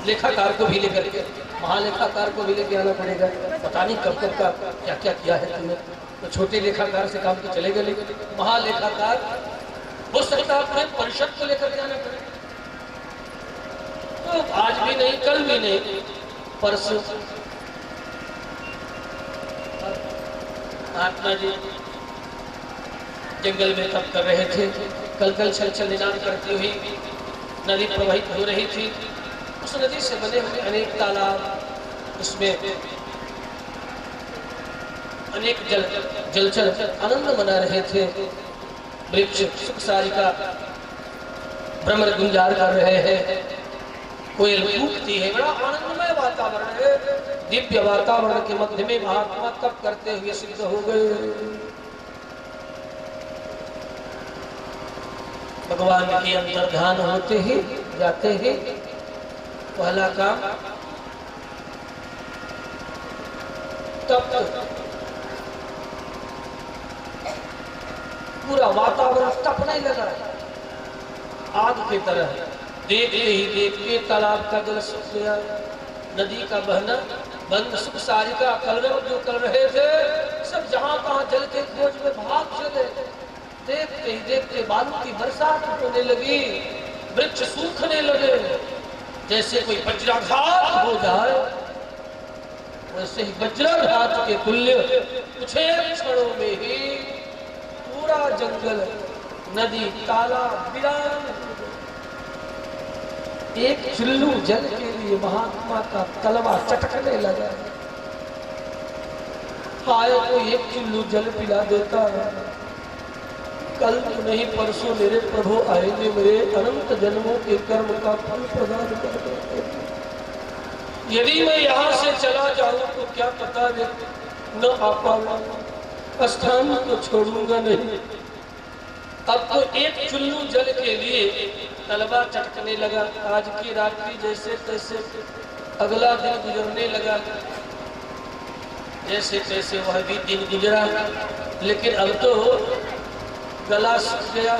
लेखाकार को भी लेकर के, महालेखाकार को भी लेके आना पड़ेगा। पता नहीं कब कब का क्या क्या किया है तुमने। तो छोटे लेखाकार से काम तो चले गए, लेकिन महालेखाकार हो सकता है पूरे परिषद को लेकर के आना पड़ेगा। तो आज भी नहीं, कल भी नहीं, परसों महात्मा जी जंगल में तप कर रहे थे। कल कल छल छल निनाद करती हुई नदी प्रवाहित हो रही थी। उस नदी से बने हुए अनेक तालाब, उसमें अनेक जलचर आनंद मना रहे थे। वृक्ष सुख सारिका भ्रमर गुंजार कर रहे हैं, कोयल कूकती है। बड़ा आनंदमय वातावरण है। दिव्य वातावरण के मध्य में महात्मा तप करते हुए सिद्ध हो गए। भगवान के अंतर ध्यान होते ही जाते ही पहला काम तप, पूरा वातावरण तपने लगा आग की तरह। देखते ही देखते तालाब का जल सूख गया, नदी का बहना बंद। सुख सारिका कलरव जो कर रहे थे सब जहां तहां जल के खोज में भाग चले। देखते ही देखते बालू की बरसात होने लगी, वृक्ष सूखने लगे। जैसे कोई वज्राघात हो जाए वैसे ही वज्राघात के तुल्य कुछ क्षणों में ही पूरा जंगल, नदी, तालाब वीरान। एक चुल्लू जल के लिए महात्मा का तलवा चटकने लगा। हाय को एक चुल्लू जल पिला देता, कल तो नहीं परसों मेरे प्रभु आएंगे, मेरे अनंत जन्मों के कर्म का फल प्रदान कर देंगे। यदि मैं यहाँ से चला जाऊं तो क्या पता न आ पाऊंगा, स्थान तो छोड़ूंगा नहीं। अब तो एक चुल्लू जल के लिए तलवा चटकने लगा। आज की रात्रि जैसे तैसे अगला दिन गुजरने लगा। जैसे तैसे वह भी दिन गुजरा, लेकिन अब तो गला सूख गया।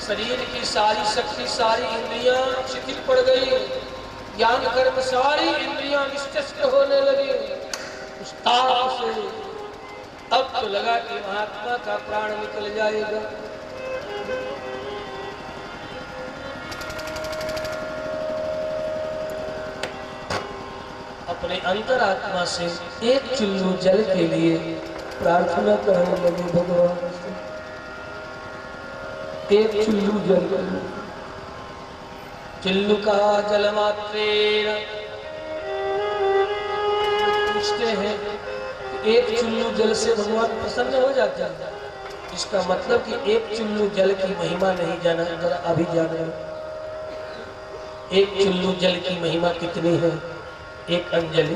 शरीर की सारी शक्ति, सारी इंद्रियां शिथिल पड़ गई। ज्ञान कर्म सारी इंद्रियां निश्चेष्ट होने लगी उस ताप से। अब तो लगा कि महात्मा का प्राण निकल जाएगा। अपने अंतरात्मा से एक चुल्लू जल के लिए प्रार्थना करने लगे भगवान से। एक चुल्लू जल, चुल्लू का जल मात्रेण। पूछते हैं एक चुल्लू जल से भगवान प्रसन्न हो जाते हैं। इसका मतलब कि एक चुल्लू जल की महिमा नहीं जाना, जरा अभी जाना। एक चुल्लू जल की महिमा कितनी है? एक अंजलि।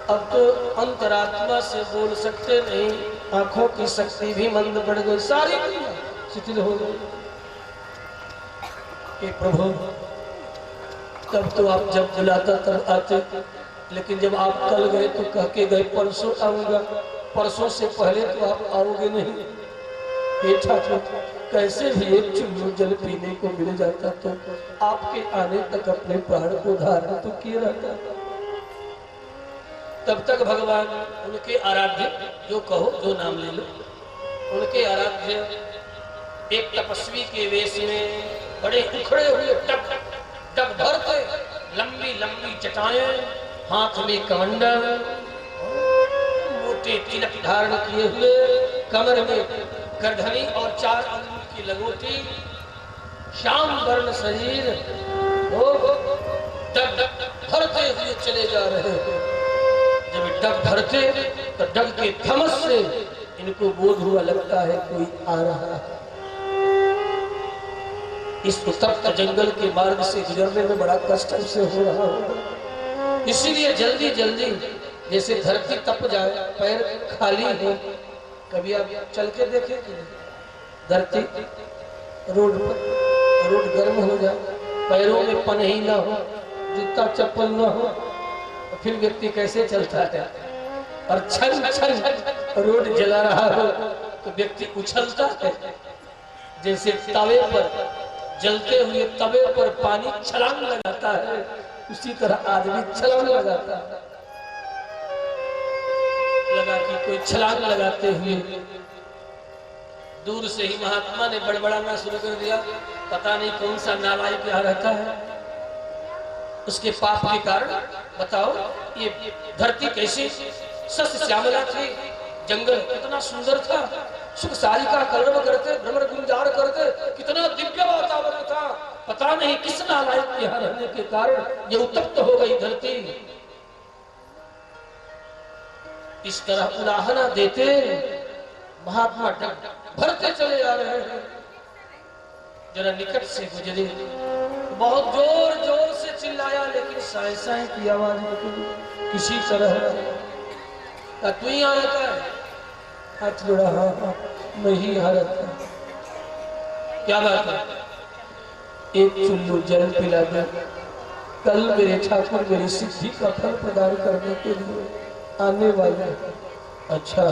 अब तो अंतरात्मा से बोल सकते नहीं, आंखों की शक्ति भी मंद पड़ गई, सारी शिथिल हो गई। प्रभु तब तो आप जब बुलाता तब आते, लेकिन जब आप कल गए तो कह के गए परसों आऊंगा, परसों से पहले तो आप आओगे नहीं। हे ठाकुर, कैसे भी एक चुल्लू जल पीने को मिल जाता तो आपके आने तक अपने प्राण को धारण तो किए रहता। तब तक भगवान उनके आराध्य, जो कहो जो नाम ले लो, उनके आराध्य एक तपस्वी के वेश में बड़े उखड़े हुए डग भर के लंबी लंबी चटाएं, हाथ में कमंडल, मोटे तिलक धारण किए हुए, कमर में करधनी और 4 अंगुल की लगोटी, श्याम वर्ण शरीर, वो डग भरते हुए चले जा रहे हैं। जब डग भरते तो डग के थमस से इनको बोध हुआ, लगता है कोई आ रहा है। इस उत्तप्त जंगल के मार्ग से गुजरने में बड़ा कष्ट से हो रहा होगा, इसीलिए जल्दी जल्दी जैसे धरती तप जाए, पैर खाली हो। कभी आप चल के देखे कि धरती रोड पर, रोड गर्म हो जाए, पैरों में पनही ना हो, जूता चप्पल ना हो, तो फिर व्यक्ति कैसे चलता है? और छन छन रोड जला रहा हो तो व्यक्ति उछलता है। जैसे तवे पर जलते हुए तवे पर पानी छलांग लगाता है, उसी तरह आदमी छलांग लगाता है। लगा कि कोई छलांग लगाते हुए दूर से ही महात्मा ने बड़बड़ाना शुरू कर दिया, पता नहीं कौन सा नालायक यहाँ रहता है, उसके पाप के कारण बताओ ये धरती कैसे सस्य श्यामला थी, जंगल कितना सुंदर था, सुख सारिका कलरव करते, भ्रमर गुंजार करते, कितना दिव्य वातावरण था, पता नहीं किस नालायक के यहाँ रहने के कारण ये उत्तप्त हो गई धरती। इस तरह उलाहना देते महात्मा भरते चले आ रहे हैं। जरा निकट से गुजरे, बहुत जोर जोर से चिल्लाया, लेकिन साए साए की आवाज निकली किसी तरह। तू ही आ रहता है? हाथ जोड़ा, हाँ मैं ही आ रहता। क्या बात है? एक चुल्लू जल पिला दे, कल मेरे ठाकुर मेरी सिद्धि का फल प्रदान करने के लिए आने वाले। अच्छा,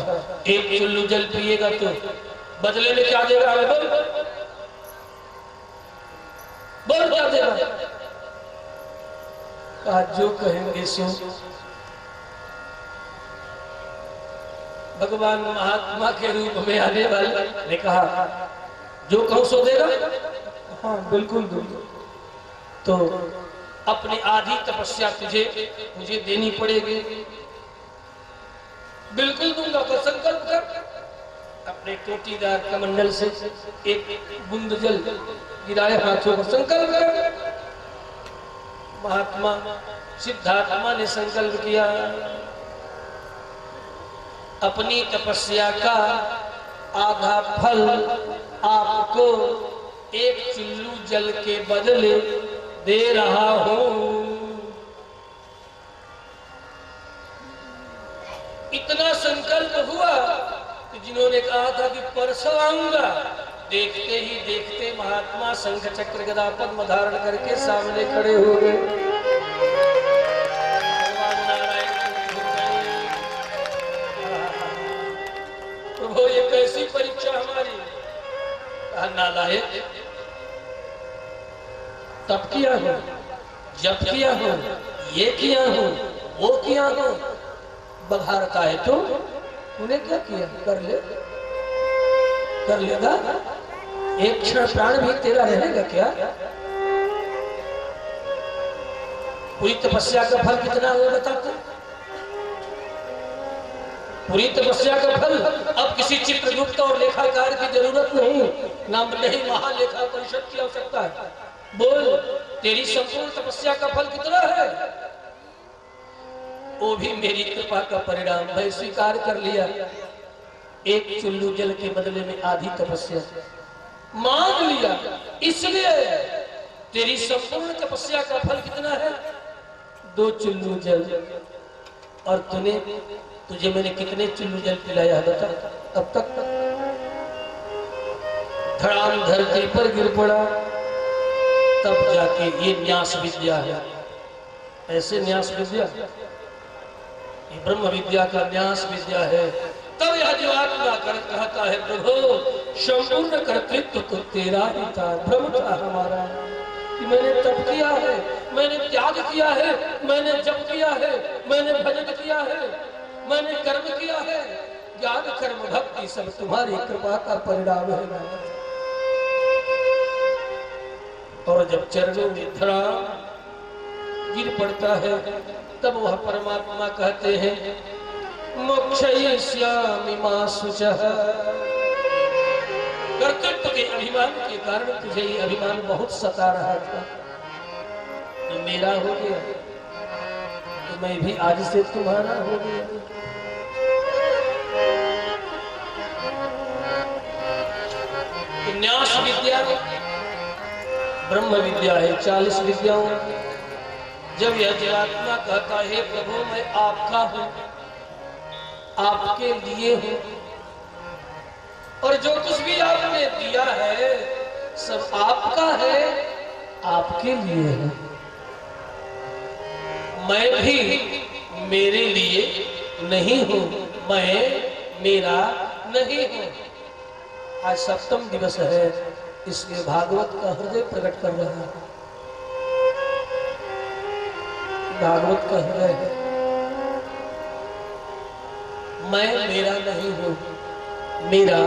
एक चुल्लू जल पिएगा तो बदले में क्या देगा? बोल बोल क्या देगा? आज जो कहेंगे सो। भगवान महात्मा के रूप में आने वाले ने कहा जो कहूं सो देगा। हाँ बिल्कुल बिल्कुल। तो अपनी आधी तपस्या तुझे देनी पड़ेगी। बिल्कुल दूंगा, पर संकल्प कर। अपने टोटीदार कमंडल से एक बूंद जल गिराए हाथों को, संकल्प कर। महात्मा सिद्धात्मा ने संकल्प किया, अपनी तपस्या का आधा फल आपको एक चुल्लू जल के बदले दे रहा हूं। इतना संकल्प हुआ कि जिन्होंने कहा था कि परसों आऊंगा, देखते ही देखते महात्मा शंख चक्र गदा पद्म धारण करके सामने खड़े हो गए। भगवान नारायण प्रभु, ये कैसी परीक्षा हमारी? नालायक, तब किया हो, जब किया हो, ये किया हो, वो किया हो, बघारता है तो उन्हें क्या किया? कर लेगा? एक क्षण प्राण भी तेरा रहेगा क्या? पूरी तपस्या का फल कितना हुआ बताते? पूरी तपस्या का फल अब किसी चित्रगुप्त और लेखाकार की जरूरत नहीं, नाम नहीं महालेखा परिषद की आवश्यकता है। बोल, तेरी संपूर्ण तपस्या का फल कितना है? वो भी मेरी कृपा का परिणाम है, स्वीकार कर लिया। एक चुल्लू जल के बदले में आधी तपस्या मांग लिया। इसलिए तेरी संपूर्ण तपस्या का फल कितना है? 2 चुल्लू जल। और तुझे मैंने कितने चुल्लू जल पिलाया है बता? अब तक धड़ाम धरती पर गिर पड़ा, तब जाके ये न्यास विद्या है। ऐसे न्यास विद्या, ये ब्रह्म विद्या का न्यास विद्या है। तब यह जीवात्मा कहता है प्रभु, संपूर्ण कर्तृत्व तो तेरा ही था, भ्रम था हमारा कि मैंने तप किया है, मैंने त्याग किया है, मैंने जप किया है, मैंने भजन किया है, मैंने कर्म किया है। ज्ञान कर्म भक्ति सब तुम्हारी कृपा का परिणाम है। और जब चरणों में धड़ा गिर पड़ता है, तब वह परमात्मा कहते हैं मोक्षयिष्यामि मा शुचः। कर्तृत्व के अभिमान के कारण तुझे ये अभिमान बहुत सता रहा था, तो मेरा हो गया, तो मैं भी आज से तुम्हारा हो गया। तो न्यास विद्या ब्रह्म विद्या है, 40 विद्याओं। जब यह जीवात्मा कहता है प्रभु मैं आपका हूं, आपके लिए हूं, और जो कुछ भी आपने दिया है सब आपका है, आपके लिए है, मैं भी मेरे लिए नहीं हूं, मैं मेरा नहीं हूं। आज 7वां दिवस है, इसलिए भागवत का हृदय प्रकट कर रहा है। भागवत का हृदय है, मैं मेरा नहीं हूं, मेरा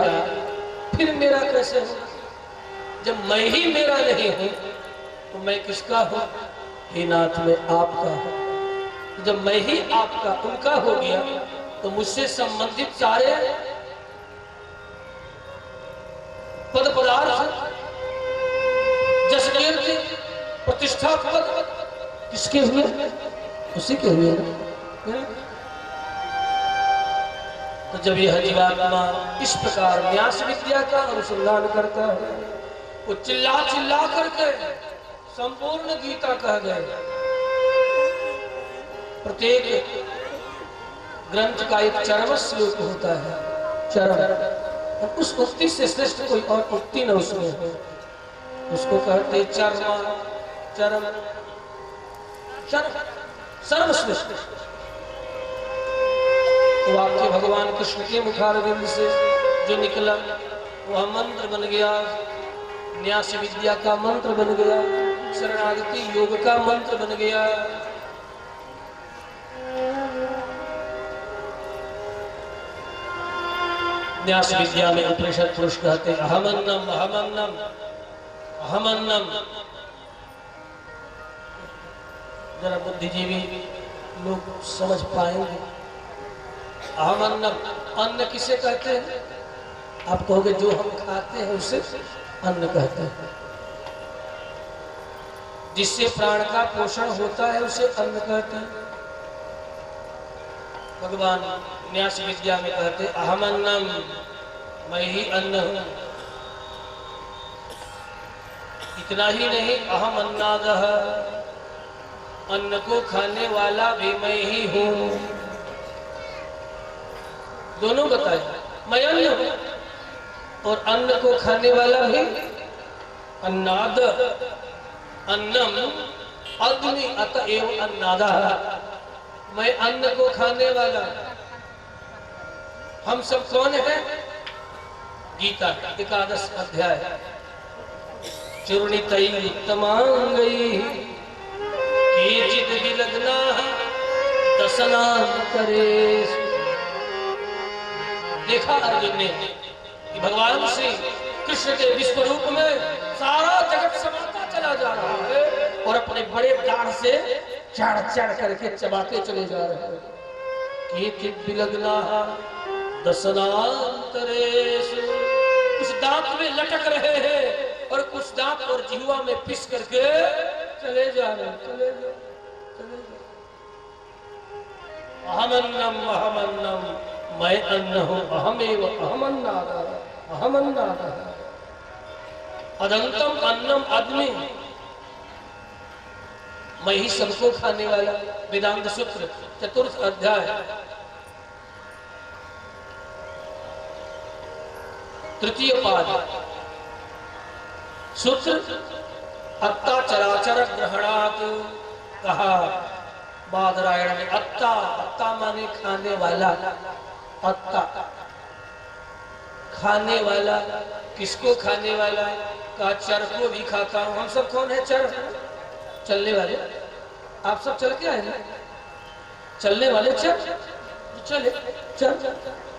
फिर मेरा कैसे हो? जब मैं ही मेरा नहीं हूं तो मैं किसका हूं? हे नाथ मैं आपका हूं। जब मैं ही आपका उनका हो गया तो मुझसे संबंधित सारे पद पदार्थ, जस कीर्ति, प्रतिष्ठा, पद किसके हुए? उसी के हुए ना। तो जब यह जीवात्मा इस प्रकार न्यास विद्या का अनुसंधान करता है, वो चिल्ला चिल्ला करके संपूर्ण गीता कह गए। प्रत्येक ग्रंथ का एक चरम श्लोक होता है, चरम, और उस उक्ति से श्रेष्ठ कोई और उक्ति न उसमें हो, उसको कहते चरमा, चरम, सर्वश्रेष्ठ। तो वाक्य भगवान कृष्ण के मुखारविंद से जो निकला वह मंत्र बन गया, न्यास विद्या का मंत्र बन गया, शरणागति योग का मंत्र बन गया। न्यास विद्या में उपनिषद पुरुष कहते अहमन्नम अहमन्नम अहमन्नम। जरा बुद्धिजीवी लोग समझ पाएंगे। अहमन्नम, अन्न किसे कहते हैं? आप कहोगे जो हम खाते हैं उसे अन्न कहते हैं। जिससे प्राण का पोषण होता है उसे अन्न कहते हैं। भगवान न्यास विद्या में कहते अहमन्नम, मैं ही अन्न हूं। इतना ही नहीं, अहम अन्नादः, अन्न को खाने वाला भी मैं ही हूं। दोनों बताए, मैं अन्न हूं और अन्न को खाने वाला भी। अन्नाद, अन्नम अग्नि अतएव अन्नादा, मैं अन्न को खाने वाला। हम सब कौन है? गीता 11 अध्याय। चूर्णितै उत्तमांगैः केचित् विलग्नाः दशनान्तरेषु। देखा अर्जुन ने कि भगवान श्री कृष्ण के विश्व रूप में सारा जगत समाता चला जा रहा है और अपने बड़े दाढ़ से चढ़ चढ़ करके चबाते चले जा रहे हैं। केचित् विलग्नाः दशनान्तरेषु, कुछ दांत में लटक रहे हैं और कुछ दांत और जिह्वा में पिस करके चले जा रहे हैं। चले जा, चले जा। अहमन्नम अहमन्नम, मैं अन्न हूं, अहमेव अहमन्नादः अहमन्नादः। अदंतम अन्नम अग्नि, मैं ही सबको खाने वाला। वेदांत सूत्र 4 अध्याय 3 पाद। सूत्र अत्ता चराचर ग्रहणात् कहा बादरायण में। अत्ता, अत्ता माने खाने वाला। अत्ता खाने वाला, किसको खाने वाला? का चर को भी खाता हूं। हम सब कौन है? चर, चलने वाले। आप सब चल के आए ना? चलने वाले चर, चले चल,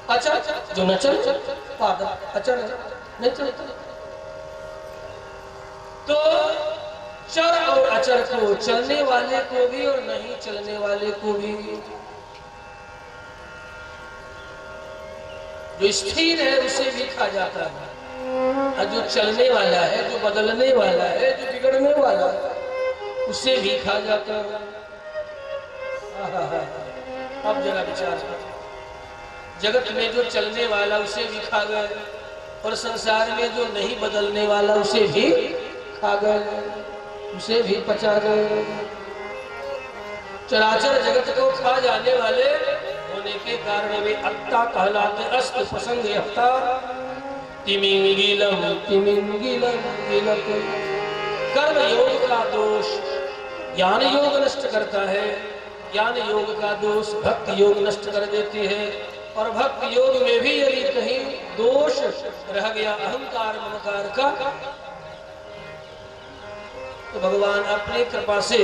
अचल जो न चल, पादा अचल नहीं चलता। तो चर और अचर को, चलने वाले को भी और नहीं चलने वाले को भी। जो स्थिर है उसे भी खा जाता है, और जो चलने वाला है, जो बदलने वाला है, जो बिगड़ने वाला है, उसे भी खा जाता है। अब जरा विचार करो, जगत में जो चलने वाला उसे भी खा गए और संसार में जो नहीं बदलने वाला उसे भी खा गए, उसे भी पचा गए। चराचर जगत को खा जाने वाले होने के कारण वे अत्ता कहलाते। अस्त प्रसंग हत्ता तिमिंगिलम तिमिंगिलम गिलक। कर्म योग का दोष ज्ञान योग नष्ट करता है, ज्ञान योग का दोष भक्ति योग नष्ट कर देती है। और भक्ति योग में भी यदि कहीं दोष रह गया, अहंकार ममकार का, तो भगवान अपनी कृपा से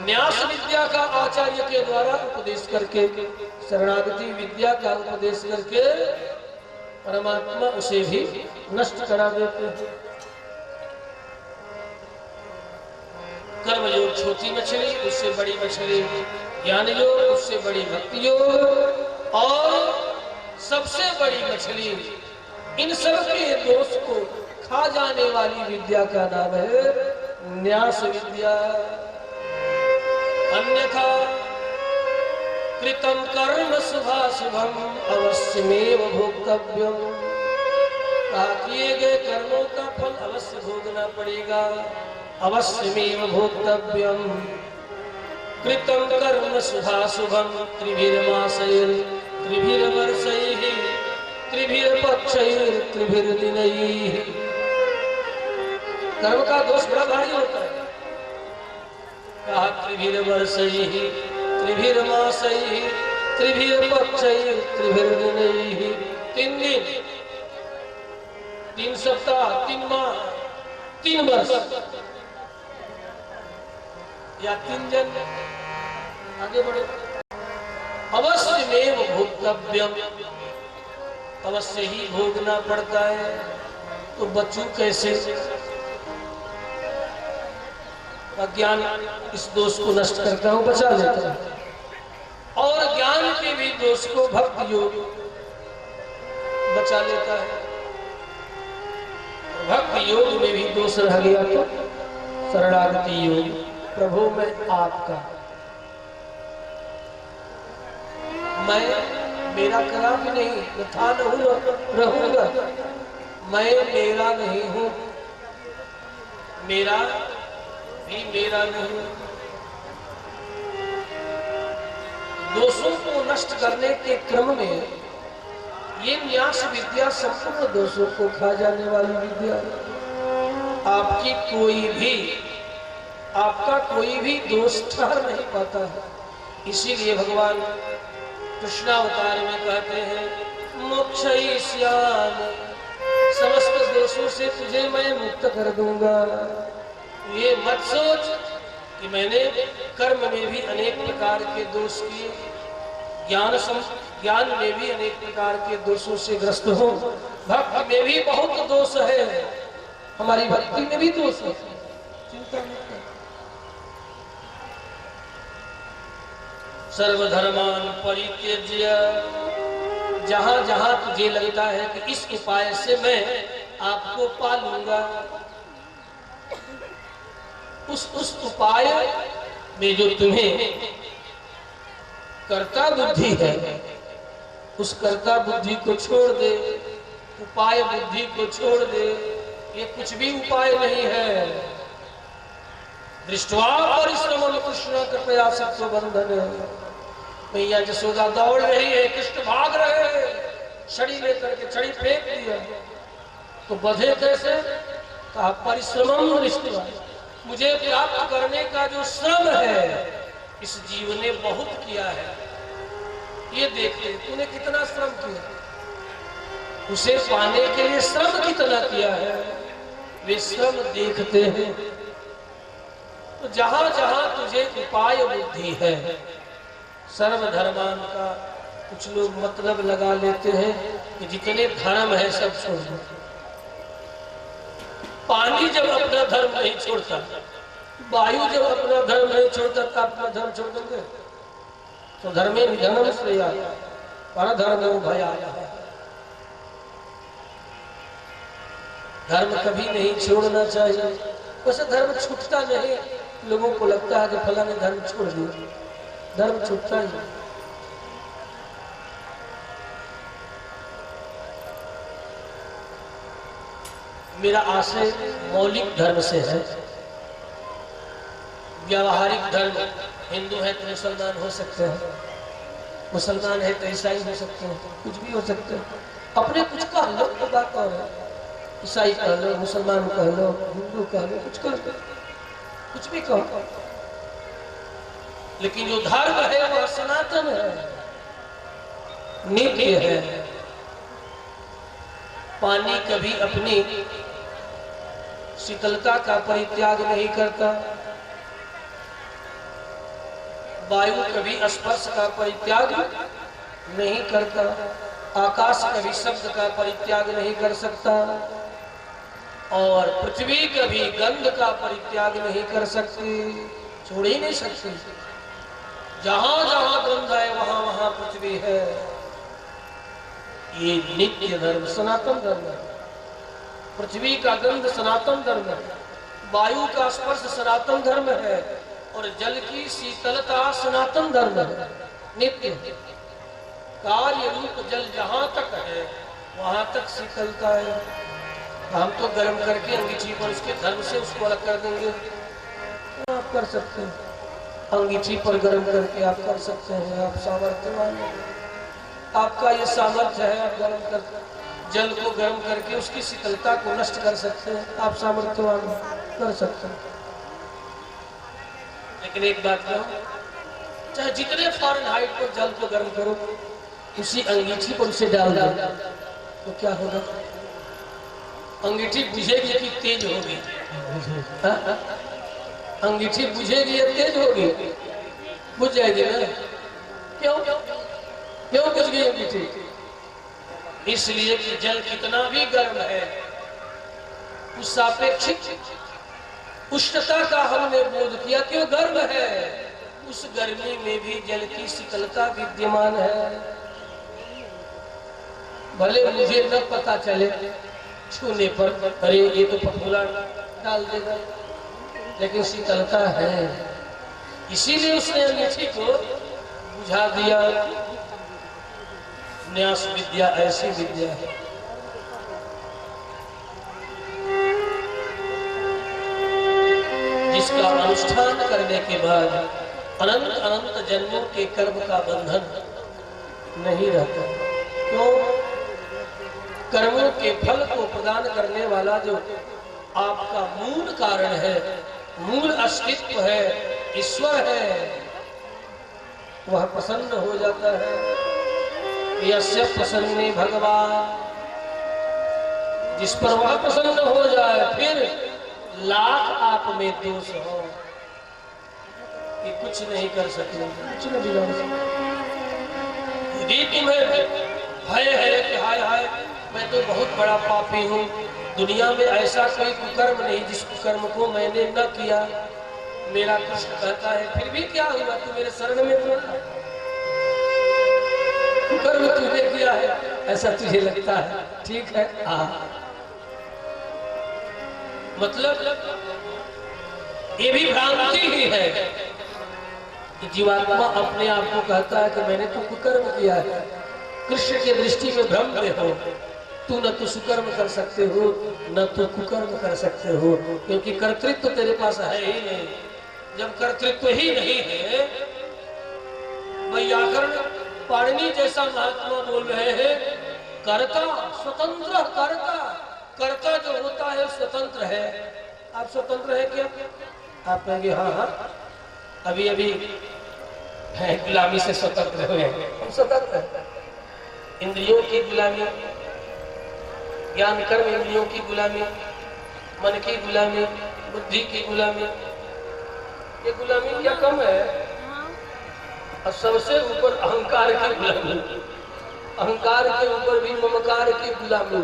न्यास विद्या का आचार्य के द्वारा उपदेश करके, शरणागति विद्या का उपदेश करके परमात्मा उसे भी नष्ट करा देते हैं। कर्म योग छोटी मछली, उससे बड़ी मछली ज्ञान योग, उससे बड़ी भक्ति योग, और सबसे बड़ी मछली इन सब के दोष को खा जाने वाली विद्या का नाम है न्यास विद्या। अन्यथा कृतम कर्म शुभाशुभम अवश्यमेव भोक्तव्यम, किए गए कर्मों का फल अवश्य भोगना पड़ेगा, अवश्यमेव भोक्तव्यम। कृतम कर्म शुभाशुभम त्रिभिर्मासैः त्रिभिर्वर्षैः त्रिभिर्पक्षैः त्रिभिर्दिनैः। कर्म का दोष बड़ा भारी होता है। कहा त्रिभिर्वर्षैः त्रिभिर्मासैः त्रिभिर्पक्षैः त्रिभिर्दिनैः। 3 दिन, 3 सप्ताह, 3 माह, 3 वर्ष या 3 जन, आगे बढ़ो। अवश्यमेव भोक्तव्यम, अवश्य ही भोगना पड़ता है। तो बचूं कैसे? अज्ञान इस दोष को नष्ट करता हूं, बचा लेता है, और ज्ञान के भी दोष को भक्ति योग बचा लेता है। भक्ति योग में भी दोष रह गया तो शरणागति योग, प्रभु मैं आपका, मैं मेरा करा भी नहीं, न था न हूं रहूंगा, मैं मेरा नहीं हूं, मेरा भी मेरा नहीं। दोषों को नष्ट करने के क्रम में ये न्यास विद्या संपूर्ण दोषों को खा जाने वाली विद्या। आपकी आपका कोई भी दोष ठहर नहीं पाता है। इसीलिए भगवान कृष्णावतार में कहते हैं मोक्षयिष्यामि, समस्त दोषों से तुझे मैं मुक्त कर दूंगा। ये मत सोच कि मैंने कर्म में भी अनेक प्रकार के दोष किए, ज्ञान में भी अनेक प्रकार के दोषों से ग्रस्त हूं, भक्ति में भी बहुत दोष है, हमारी भक्ति में भी दोष है, चिंता मत कर। सर्वधर्मान परित्यज्य, जहां जहां तुझे लगता है कि इस उपाय से मैं आपको पा लूंगा, उस उपाय में जो तुम्हें कर्ता बुद्धि है, उस कर्ता बुद्धि को छोड़ दे, उपाय बुद्धि को छोड़ दे। ये कुछ भी उपाय नहीं है। दृष्ट्वा परिश्रमं कृष्ण कृपया सत्व बंधन, मैया जसोदा दौड़ रही है, कृष्ण भाग रहे हैं, छड़ी लेकर के छड़ी फेंक दिया, तो बधे कैसे? कहा परिश्रमं दृष्ट्वा, मुझे प्राप्त करने का जो श्रम है इस जीव ने बहुत किया है, ये देखते तूने कितना श्रम किया, उसे पाने के लिए श्रम कितना किया है, वे श्रम देखते हैं। तो जहां जहां तुझे उपाय बुद्धि है, सर्वधर्मान का कुछ लोग मतलब लगा लेते हैं कि जितने धर्म है सब छोड़ दो। पानी जब अपना धर्म नहीं छोड़ता, वायु जब अपना धर्म नहीं छोड़ता, तो अपना धर्म छोड़ देंगे? तो धर्मे निधनम श्रेया परधर्मो भयाया, धर्म कभी नहीं छोड़ना चाहिए। वैसे धर्म छूटता नहीं, लोगों को लगता है कि फला ने धर्म छोड़ दिया, धर्म छूटता ही। मेरा आशय मौलिक धर्म से है। व्यावहारिक धर्म, हिंदू है तो मुसलमान हो सकते हैं, मुसलमान है तो ईसाई हो सकते हैं, कुछ भी हो सकते हैं। अपने कुछ कह लो तो बात और है, ईसाई कह लो, मुसलमान कह लो, हिंदू कह लो, कुछ कह लो, कुछ भी कहो, लेकिन जो धर्म है वह सनातन है, नित्य है। पानी कभी अपनी शीतलता का परित्याग नहीं करता, वायु कभी स्पर्श का परित्याग नहीं करता, आकाश कभी शब्द का परित्याग नहीं कर सकता, और पृथ्वी कभी गंध का परित्याग नहीं कर सकती, छोड़ ही नहीं सकती। जहां जहां गंध है वहां वहां पृथ्वी है। ये नित्य धर्म सनातन धर्म है। पृथ्वी का गंध सनातन धर्म है, वायु का स्पर्श सनातन धर्म है, और जल की शीतलता सनातन धर्म है। नित्य कार्य रूप जल जहां तक है वहां तक शीतलता है। हम तो गर्म करके अंगीठी पर उसके धर्म से उसको अलग कर देंगे, आप कर सकते हैं। अंगीठी पर गर्म करके आप कर सकते हैं, आप सामर्थ्यवान हैं, आपका ये सामर्थ्य है। आप गर्म कर जल को गर्म करके उसकी शीतलता को नष्ट कर सकते हैं, आप सामर्थ्यवान कर सकते हैं। लेकिन एक बात कहूं, चाहे जितने फ़ारेनहाइट पर जल को गर्म करो, उसी अंगीठी पर उसे डाल दो तो क्या होगा? अंगीठी बुझेगी कि तेज होगी? अंगीठी बुझेगी या तेज होगी? बुझ जाएगी ना। क्यों क्यों बुझ गई अंगीठी? इसलिए कि जल कितना भी गर्म है, उस सापेक्षिक उष्णता का हमने बोध किया कि वो गर्म है, उस गर्मी में भी जल की शीतलता विद्यमान है। भले मुझे न पता चले छूने पर, अरे ये तो फफूला डाल देगा, लेकिन शीतलता है। इसीलिए उसने अंगीठी को बुझा दिया। न्यास विद्या ऐसी विद्या है जिसका अनुष्ठान करने के बाद अनंत अनंत जन्मों के कर्म का बंधन नहीं रहता। क्यों? कर्मों के फल को प्रदान करने वाला जो आपका मूल कारण है, मूल अस्तित्व है, ईश्वर है, वह प्रसन्न हो जाता है। यस्य प्रसन्ने भगवान, जिस पर वह प्रसन्न हो जाए, फिर लाख आप में दोष हो कि कुछ नहीं कर सकते, कुछ नहीं बिगाड़ सकते। यदि तुम्हें भय है कि हाय हाय मैं तो बहुत बड़ा पापी हूँ, दुनिया में ऐसा कोई कुकर्म नहीं जिस कुकर्म को मैंने न किया, मेरा कृष्ण कहता है फिर भी क्या हुआ, तू मेरे शरण में पड़ा, कुकर्म तूने किया है ऐसा तुझे लगता है, ठीक है। मतलब ये भी भ्रांति ही है कि जीवात्मा अपने आप को कहता है कि मैंने तो कुकर्म किया है। कृष्ण के दृष्टि में भ्रम में हो, तू न तो सुकर्म कर सकते हो न तो कुकर्म कर सकते हो, क्योंकि कर्तृत्व तेरे पास है ही नहीं। जब कर्तृत्व ही नहीं है, व्याकरण पाणिनि जैसा महात्मा बोल रहे हैं, कर्ता स्वतंत्र कर्ता, कर्ता जो होता है स्वतंत्र है। आप स्वतंत्र है क्या? आप कहेंगे हाँ हाँ अभी अभी गुलामी से स्वतंत्र हुए, हम स्वतंत्र हैं। इंद्रियों की गुलामी, ज्ञान कर्म इंद्रियों की गुलामी, मन की गुलामी, बुद्धि की गुलामी, ये गुलामी क्या कम है? और सबसे ऊपर अहंकार की गुलामी, अहंकार के ऊपर भी ममकार की गुलामी।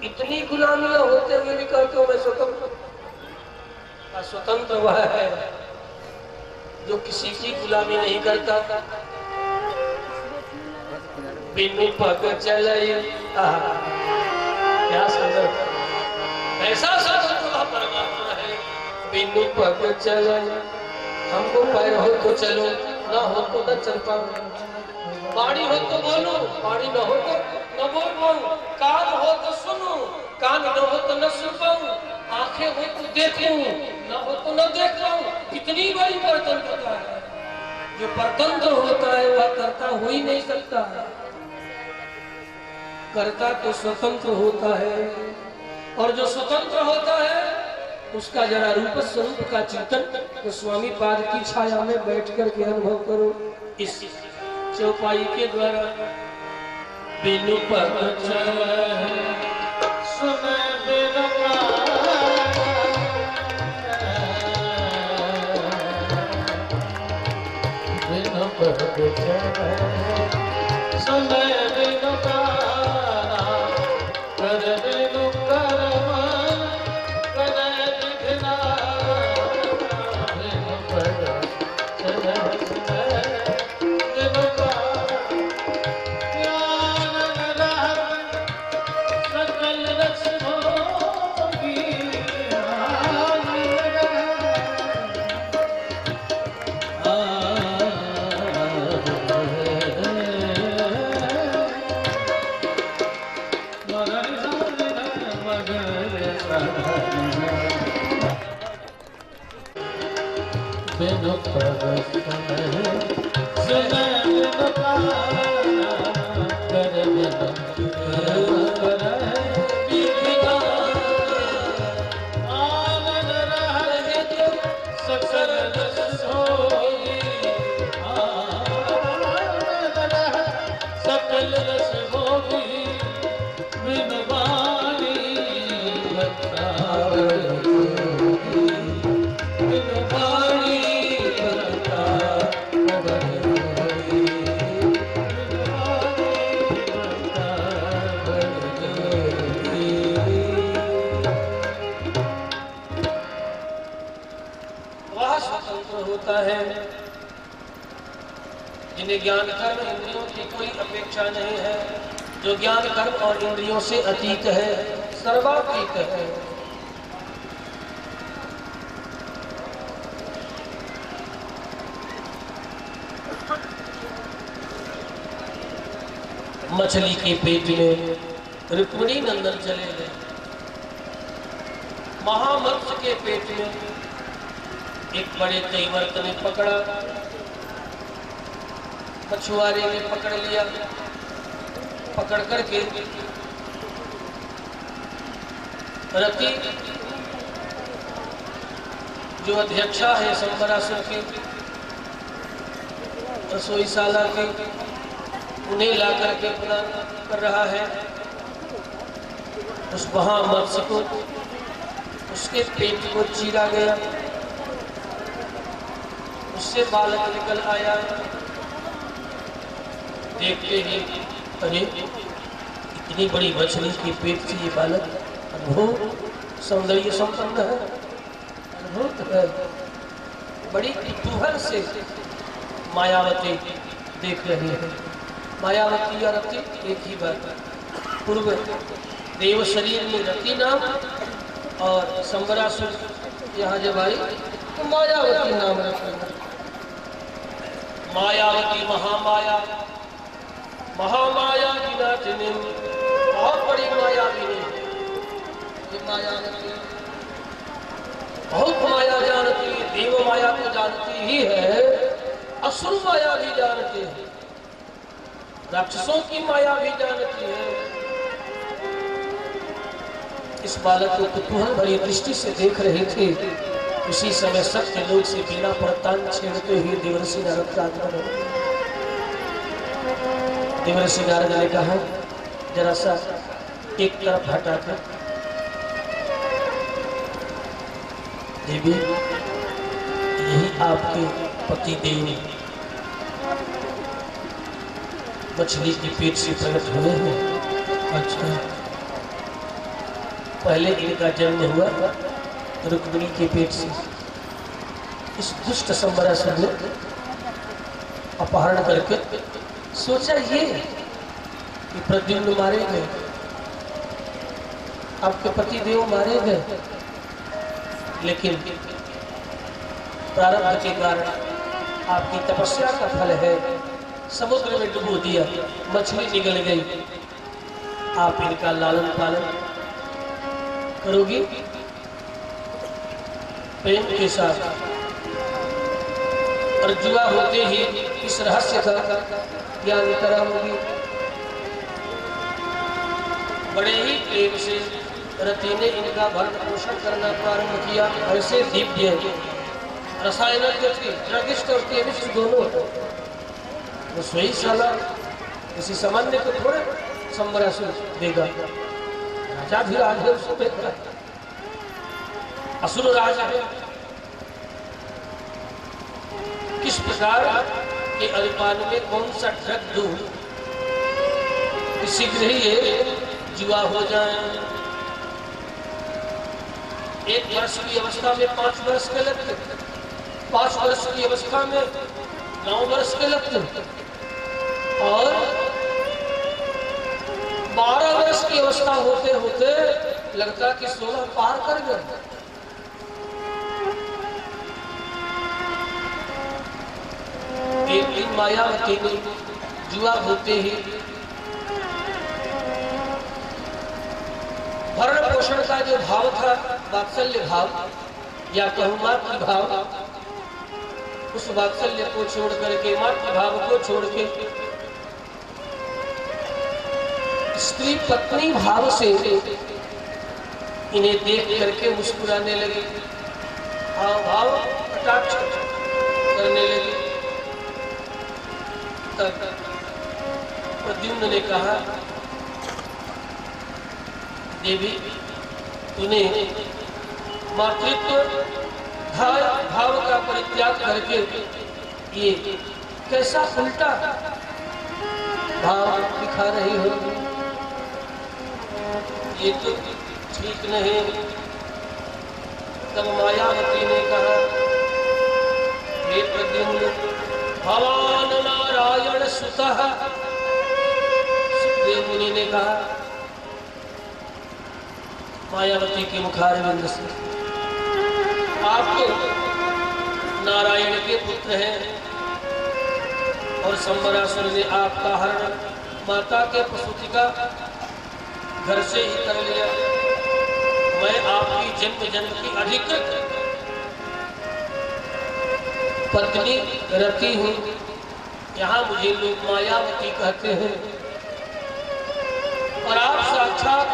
इतनी गुलामियां होते हुए भी कहते हो मैं स्वतंत्र। स्वतंत्र वह है जो किसी की गुलामी नहीं करता। बिनु पग चले, क्या सुंदर, ऐसा स्वतंत्र परमात्मा है। बिनु पग चले, हमको पैर हो तो चलो, ना हो तो न चल पाऊं, वाणी हो तो बोलो, वाणी न हो तो न बोल पाऊं, कान हो तो सुनो, कान न हो तो न सुन पाऊं, आंखें हो तो देखूं, न हो तो न देख पाऊं। कितनी बड़ी परतंत्रता है। जो परतंत्र होता है वह कर्ता हो ही नहीं सकता। कर्ता तो स्वतंत्र होता है, और जो स्वतंत्र होता है उसका जरा रूप स्वरूप का चिंतन तो स्वामी पाद की छाया में बैठ कर के अनुभव करो इस चौपाई के द्वारा। बिनु पग चले सुने बिनु समय बिनु काना कर बिनु कर्म कर विघ्ना बिनु पद समय बिनु काना ज्ञान रहत सकल रस भोगी बिनु पद समय बिनु काना कर बिनु कर विघ्ना आनंद रहत सकल रस भोगी आनंद रहत सकल रस भोगी बिनु वाणी होता है जिन्हें ज्ञान कर्म इंद्रियों की कोई अपेक्षा नहीं है, जो ज्ञान कर्म और इंद्रियों से अतीत है, सर्वातीत है। मछली के पेट में रुक्मिणी नंदन चले गए, महामत्स्य के पेट में एक बड़े दैवर्त ने पकड़ा, मछुआरे ने पकड़ लिया, पकड़ करके रति जो अध्यक्षा है संबरासुर के रसोईशाला के, उन्हें ला करके प्रदान कर रहा है। उस महामत्स्य को उसके पेट को चीरा गया, उससे बालक निकल आया। देखते ही अरे इतनी बड़ी मछली के पेट से ये बालक अद्भुत सौंदर्य संपन्न है, अद्भुत है। बड़ी कुतूहल से मायावती देख रही है। मायावती और रति एक ही बात। पूर्व देव शरीर में रति नाम और संबरासुर यहाँ जब आई तो मायावती नाम रखा। मायावती महामाया, महामाया विनाशिनी, बहुत बड़ी मायाविनी। ये मायावती बहुत माया जानती है, देव माया को जानती ही है, असुर माया भी जानती है, राक्षसों की माया भी जानती है। इस बालक को कुतूहल भरी दृष्टि से देख रहे थे। उसी समय सत्य लोक से बिना प्रतान छेड़ते हुए देवर्षि नारद का आगमन हो। देवर्षि नारद ने कहा जरा सा एक तरफ हटाकर, देवी यही आपके पति देव मछली के पेट से प्रकट हुए हैं। अच्छा, पहले इनका जन्म हुआ रुक्मिणी के पेट से। इस दुष्ट संबरासुर ने अपहरण करके सोचा ये कि प्रद्युम्न मारे गए, आपके पति देव मारे गए, लेकिन प्रारब्ध के कारण आपकी तपस्या का फल है, समुद्र में डुबो दिया, मछली निकल गई। आप इनका लालन पालन करोगी प्रेम के साथ। और जुआ होते ही इस रहस्य का ज्ञान कराऊंगी। बड़े ही प्रेम से रति ने इनका भरण पोषण करना प्रारंभ किया। ऐसे दिव्य रसायनज्ञ थे, ड्रगिस्ट और केमिस्ट दोनों। वो सोई साला किसी सामान्य को थोड़े संबरासुर देगा, राजा भी राज है, उसको देगा, असुर राज है। किस प्रकार कि अल्पान में कौन सा ड्रग दूं कि शीघ्र ही ये जुआ हो जाए। 1 वर्ष की अवस्था में 5 वर्ष के लगते, 5 वर्ष की अवस्था में 9 वर्ष के लगते, और 12 वर्ष की अवस्था होते होते लगता कि 16 पार कर गए। एक दिन मायावती ने जुआ होते ही भरण पोषण का जो भाव था, वात्सल्य भाव या कहूं मातृ भाव, उस वात्सल्य को छोड़ करके, मातृ भाव को छोड़ के स्त्री पत्नी भाव से इन्हें देख करके मुस्कुराने लगे, हाव भाव कटाक्ष करने लगे। तब प्रद्युम्न ने कहा, देवी तूने मातृत्व भाव का परित्याग करके ये कैसा उल्टा भाव दिखा रही हो, ये तो ठीक नहीं। तब मायावती ने कहा, हे प्रद्युम्न, भवान नारायण सुतः। सुखदेव मुनि ने कहा मायावती के मुखारविंद से, आप तो नारायण के पुत्र हैं और संबरासुर ने आपका हरण माता के प्रसूति का घर से ही कर लिया। मैं आपकी जन्म जन्म की अधिकृत पत्नी रति हूँ, यहाँ मुझे लोग मायावती कहते हैं, और आप साक्षात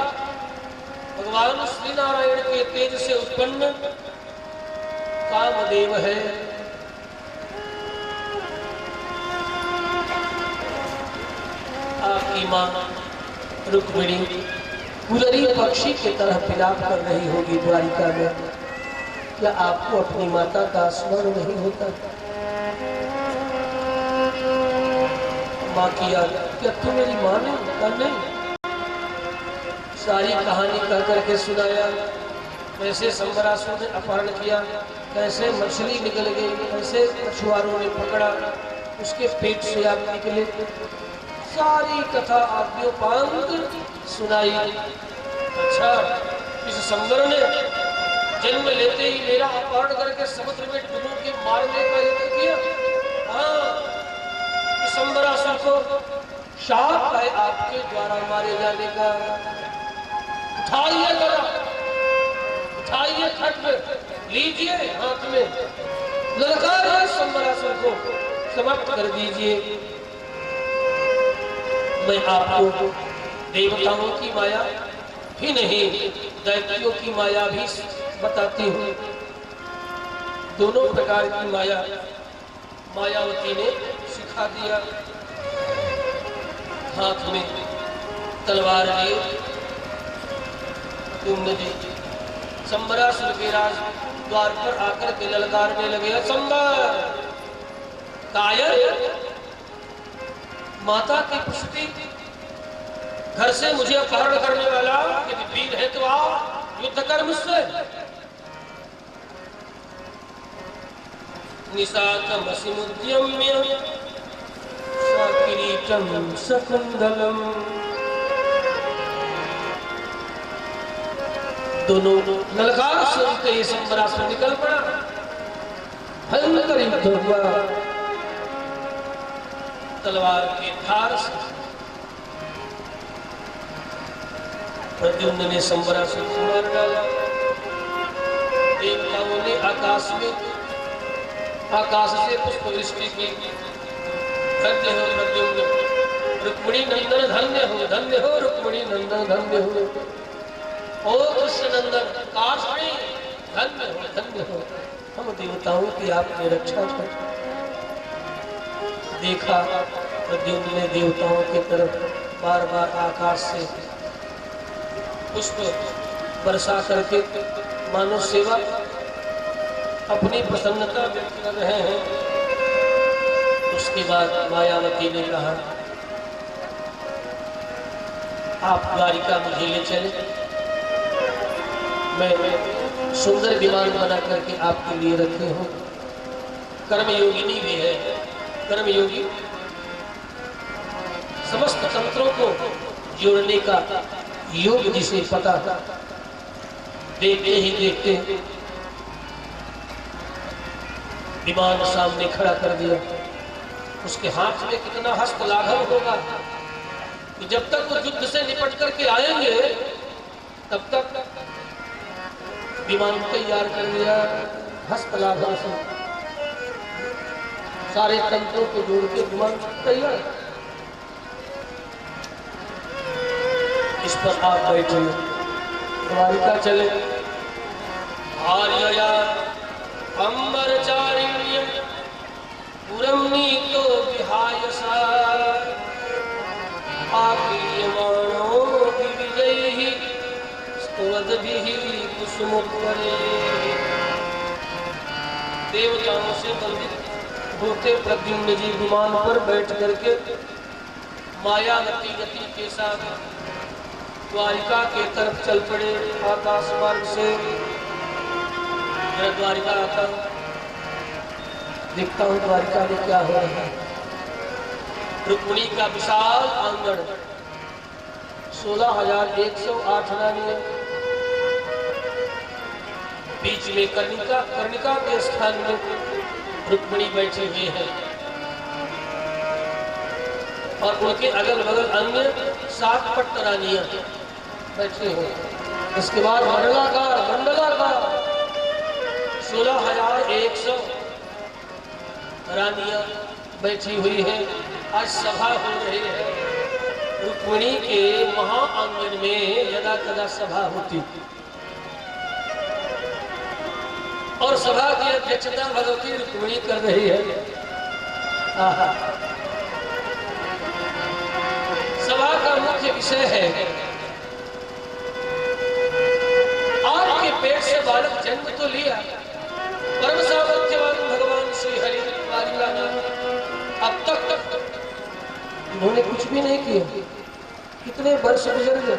भगवान श्री नारायण के तेज से उत्पन्न कामदेव है। आपकी मां रुक्मिणी गुलरी पक्षी की तरह विलाप कर रही होगी द्वारिका में। क्या आपको अपनी माता का स्मरण नहीं होता? माँ की याद, क्या तू मेरी माँ नहीं? सारी कहानी कह करके सुनाया, कैसे संबरासुर ने अपहरण किया, कैसे मछली निकल गई, कैसे मछुआरों ने पकड़ा, उसके पेट से आप निकले, सारी कथा आद्योपांत सुनाई। अच्छा, इस संबर ने जन्म लेते ही मेरा अपहरण करके समुद्र में डुबो के मारने का यत्न किया। हाँ, इस संबरासुर को शाप है आपके द्वारा मारे जाने का। उठाइए जरा, उठाइए खड्ग, लीजिए हाथ में, ललकारिए संबरासुर को, समाप्त कर दीजिए। मैं आपको देवताओं की माया ही नहीं, दैत्यों की माया भी बताती हूँ। दोनों प्रकार की माया मायावती ने सिखा दिया। हाथ में तलवार लिए तुमने दी, संबरासुर के राज द्वार पर आकर के ललकारने लगे, संबर कायर, माता की पुष्टि, घर से मुझे अपहरण करने वाला, यदि वीर है तो आओ युद्ध कर मुझसे। निशाचमसिमुद्यम्य सकिरीटं सकुंडलम। दोनों ललकार सुनते ही संबरासुर निकल पड़ा। भयंकर युद्ध हुआ, तलवार के धार से प्रद्युम्न ने संबरासुर को मार डाला। देवताओं ने आकाश से पुष्प वृष्टि की। धन्य हो प्रद्युम्न, रुक्मिणी नंदन धन्य हो, धन्य हो रुक्मिणी नंदन, धन्य हो। ओ कृष्ण नंदन काशणी, धन्य हो, धन्य हो। हम देवताओं की आपने रक्षा कर। देखा प्रद्युम्न ने देवताओं की तरफ बार बार आकाश से पुष्प बरसा करके मानव सेवा अपनी प्रसन्नता व्यक्त कर रहे हैं। तो उसके बाद मायावती ने कहा, आप द्वारिका मुझे ले चले, मैं सुंदर विमान बना करके आपके लिए रखे हूं। कर्मयोगिनी भी है, कर्मयोगी समस्त तंत्रों को जोड़ने का योग जिसे पता था, देखते ही देखते विमान सामने खड़ा कर दिया। उसके हाथ में कितना हस्त लाघव होगा कि जब तक वो युद्ध से निपट करके आएंगे तब तक विमान तैयार कर दिया। हस्त लाघव से सारे तंत्रों को जोड़ के विमान तैयार। इस पर आप बैठे द्वारिका चले। आर्यया अंबरचारिण्यं पुरं नीतो विहायसा आक्रियमाणो दिविजैः स्तुवद्भिः कुसुमोत्तरे। देवताओं से बंदित होते प्रद्युम्न जी विमान पर बैठ करके मायावती गति के साथ द्वारिका के तरफ चल पड़े। आकाश मार्ग से मैं द्वारिका आता हूँ, देखता हूँ द्वारिका में क्या हो रहा है। रुक्मिणी का विशाल आंगन, 16,108 रानियां, बीच में कर्णिका के स्थान में रुक्मिणी बैठे हुए हैं और उनके अगल बगल अन्य 7 पट्ट रानियां बैठे हो। इसके बाद मंडलाकार 16,100 रानियां बैठी हुई है। आज सभा हो रही है। रुक्मिणी के महा आंगन में यदा कदा सभा होती और सभा की अध्यक्षता भगवती रुक्मिणी कर रही है। सभा का मुख्य विषय है आपके पेट से बालक जन्म तो लिया, परम सामर्थ्यवान भगवान श्री हरि अब तक उन्होंने कुछ भी नहीं किया। कितने वर्ष गुजर गए।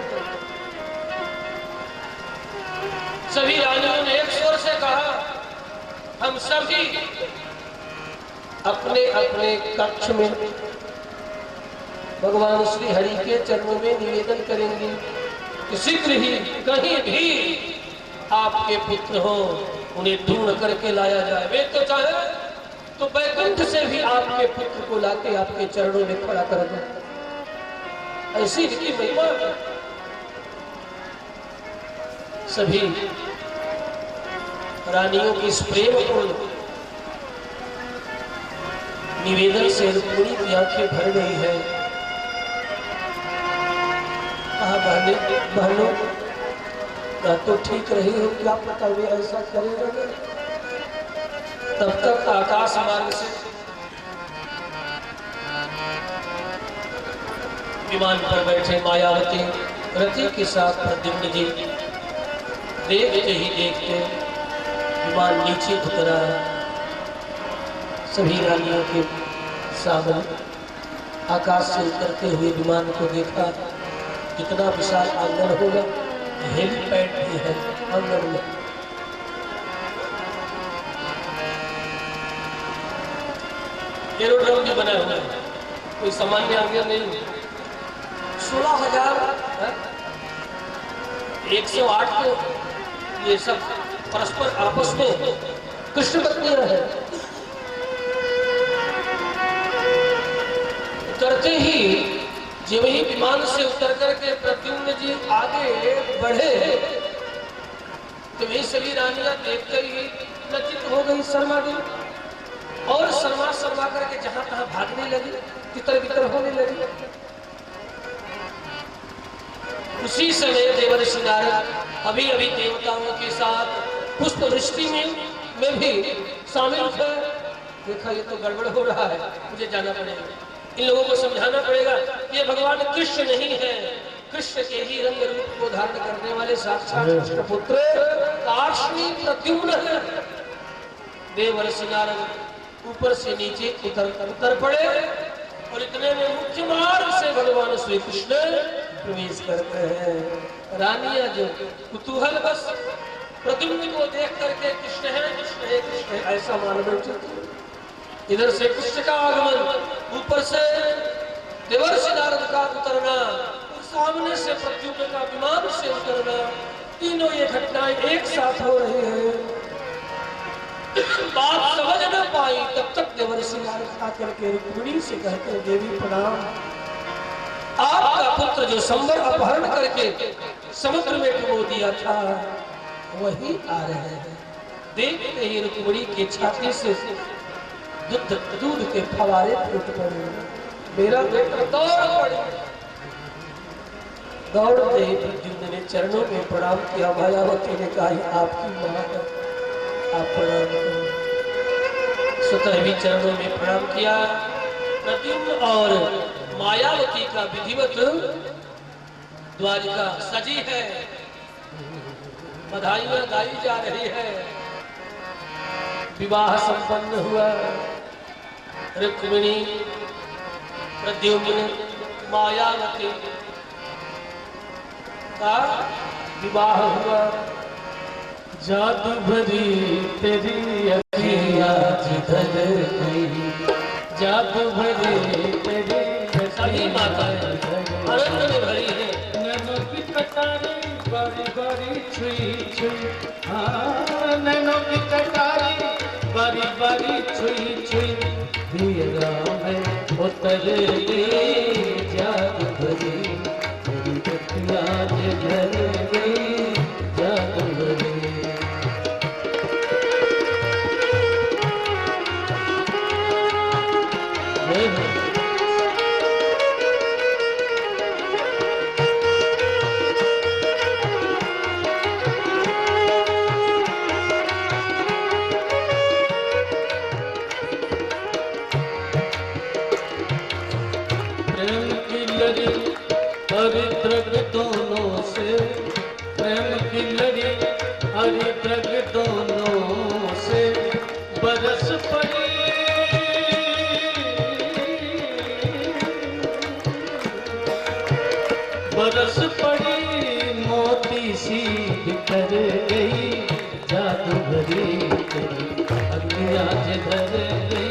सभी रानियों ने एक स्वर से कहा, हम सभी अपने अपने कक्ष में भगवान श्री हरि के चरणों में निवेदन करेंगे कि शीघ्र ही कहीं भी आपके पुत्र हो, उन्हें ढूंढ करके लाया जाए। वे तो चाहे तो वैकुंठ से भी आपके पुत्र को लाके आपके चरणों में खड़ा कर दे। ऐसी इसकी महिमा है। सभी रानियों की इस प्रेम को निवेदन से रुक्मिणी की आंखें भर गई है। बहनों का तो ठीक रही हो, क्या पता वे ऐसा करेगा। तब तक आकाश मार्ग से विमान पर बैठे मायावती रति के साथ प्रद्युम्न जी देखते ही देखते विमान नीचे उतरा। सभी रानियों के सामने आकाश से उतरते हुए विमान को देखा। कितना विशाल आंगन होगा, हेलीपैड भी है आंगन में। एरोड्रम भी बना हुआ है, कोई सामान्य आंगन नहीं। 16,108 को ये सब परस्पर आपस में कृष्ण पत्नियां हैं। उतरते ही जब ही विमान से उतर करके प्रद्युम्न जी आगे बढ़े तो वे सभी रानियां देखते ही लज्जित हो गई, शर्मा गई और शर्मा करके जहां तहां भागने लगी, तितर बितर होने लगी। उसी समय देवर्षि नारद अभी देवताओं के साथ पुष्प वृष्टि में भी शामिल थे। देखा ये तो गड़बड़ हो रहा है, मुझे जाना पड़ेगा, इन लोगों को समझाना पड़ेगा। ये भगवान कृष्ण नहीं है, कृष्ण के ही रंग रूप को धारण करने वाले साक्षात कृष्ण पुत्र कार्ष्णी प्रद्युम्न है। देवर्षि नारद ऊपर से नीचे उतर पड़े और इतने में मुख्य मार्ग से भगवान श्री कृष्ण प्रवेश करते हैं। रानियां जो कुतूहल बस प्रद्युम्न को देख करके कृष्ण है कृष्ण है कृष्ण है ऐसा मान बैठे थे। इधर से कृष्ण का आगमन, ऊपर से देवर्षि नारद का उतरना और सामने से प्रद्युम्न का विमान से उतरना, तीनों ये घटनाएं एक साथ हो रही हैं। बात समझ न पाई तब तक देवर्षि नारद आकर के रुक्मिणी से कहते हैं, देवी प्रणाम, आपका पुत्र जो संवर अपहरण करके समुद्र में डुबो दिया था वही आ रहे हैं। देखते ही रुक्मिणी के छाती से दूध के फवारे फूट पड़े। मेरा बेटा दौड़ पड़े। दौड़ते ही प्रद्युम्न ने चरणों में प्रणाम किया। मायावती ने कहा, आपकी मां है, आप प्रणाम करें। स्वतः भी चरणों में प्रणाम किया। प्रद्युम्न और मायावती का विधिवत द्वारिका सजी है, बधाइयां गाई जा रही है। विवाह संपन्न हुआ। रुक्मिणी, प्रद्युम्न, मायावती का विवाह हुआ। जादू भरी तेरी अखियाँ जिधर गई, जादू भरी तेरी सभी माताएं आनंद में भरी है। नैनों की कटारी बारी बारी छुई छुई, हाँ नैनों की कटारी बारी बारी छुई छुई, हीरा में उतर गई जादू भरी तेरी अखियाँ जिधर गई, जादू भरी। दोनों से प्रेम की लड़ी हरिद्रग दोनों से बरस पड़ी, बरस पड़ी मोती सी बिखर गई, जादू भरी तेरी अखियाँ जिधर गई,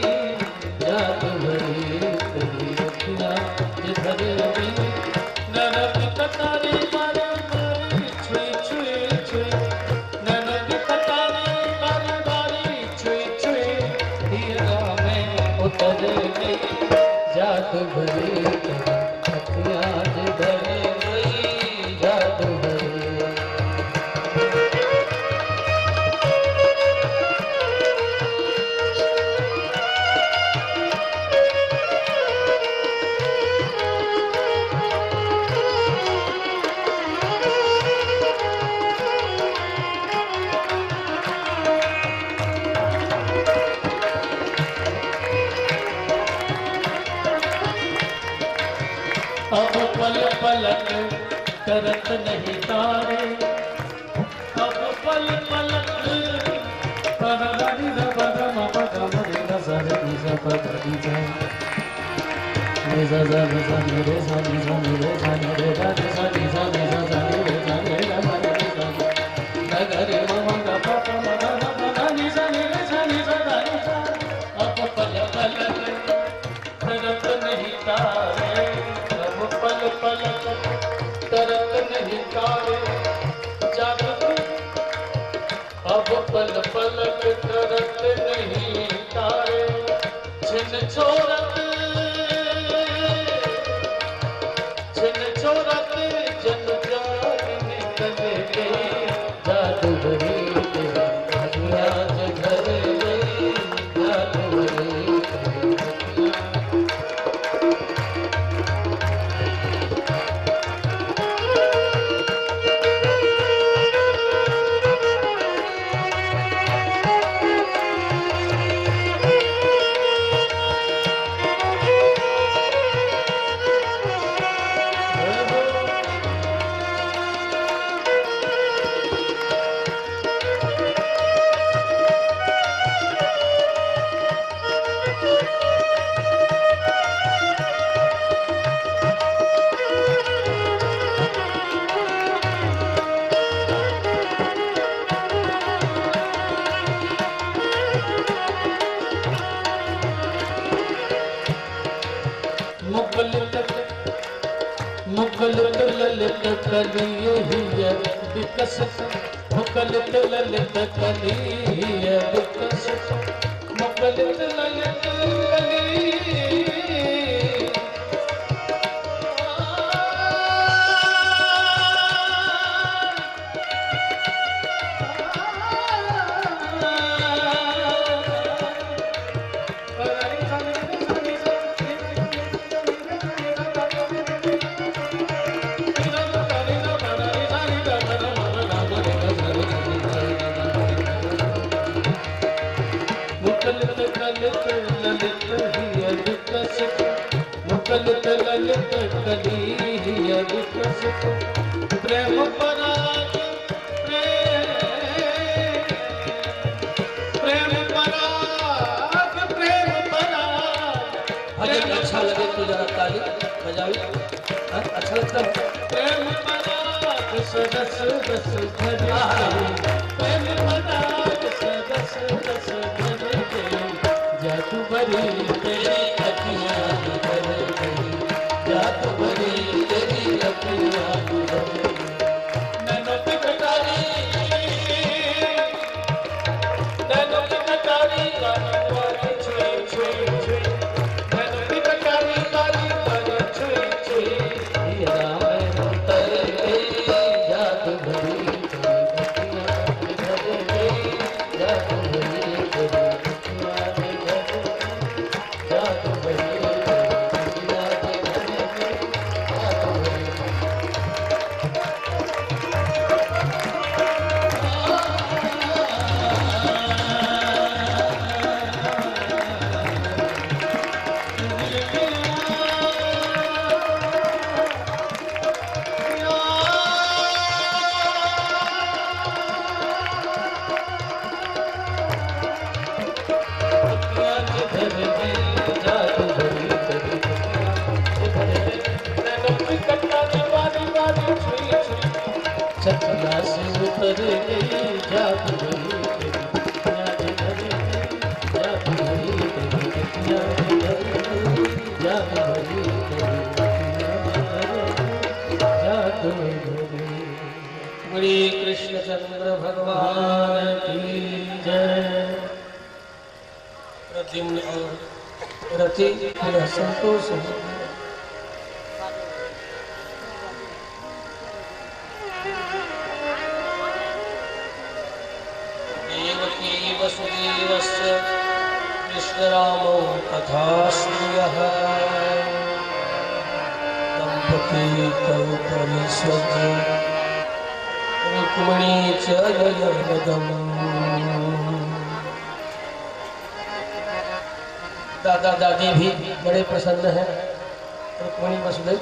जादू भरी तेरी अखियाँ जिधर गई। नैनों की कटारी बारी बारी छुई छुई छुई, नैनों की कटारी बारी बारी छुई छुई, हीरा में उतर गई जादू भरी तेरी अखियाँ जिधर गई, जादू भरी। अब पल पलक करत नहीं तारे, अब पल पलक परवरी रबरम पगमरी नजर निजा पगरी जा निजा जा निजा निरे जा निजा निरे जा निरे जा निजा निजा निजा जा निरे जा निरे जा नगरे ममंगा पापा मगा मगा निजा निरे जा निजा जा निजा। अब पल पलक करत नहीं तारे, पल पलक तरत नहीं तारे, जादू अब पल पलक तरत नहीं तारे, छिन छोरत जन जान निकल गई, जादू भरी तेरी अखियाँ जिधर गई, जादू भरी तेरी अखियाँ। मुकुलित ललित कलिय हिय विकसित मुकुलित ललित कलिय विकसित मुकुलित ललित कलिय मुकुलित ललित कलिय विकसित प्रेम पराग प्रेम पराग प्रेम पराग भजन अच्छा लगे तो जरा ताली बजाओ। अच्छा लगता है। प्रेम पराग सदस रस भरे प्रेम पराग सदस रस भरे जादू भरी तेरी अखियाँ भरे जादू भरी तेरी अखियाँ भरे नैनों की कटारी नैनों की कटारी वाली छुई छुई छुई नैनों की कटारी वाली छुई छुई राम तेरे जादू भरी तेरी अखियाँ भरे जादू भरी तेरी चकला से उतर गई जादू भरी तेरी जादू भरी तेरी जादू भरी जादू भरी। बड़ी कृष्णचंद्र भगवान की जय। प्रद्युम्न और रति मेरा संतोष है। देवकी वसुदेवस्य कृष्णरामौ तथा श्रियः दंपती तौ परिषद् रुक्मिणी च ययवदम्। दादा दादी भी बड़े प्रसन्न हैं। रुक्मिणी वसुदेव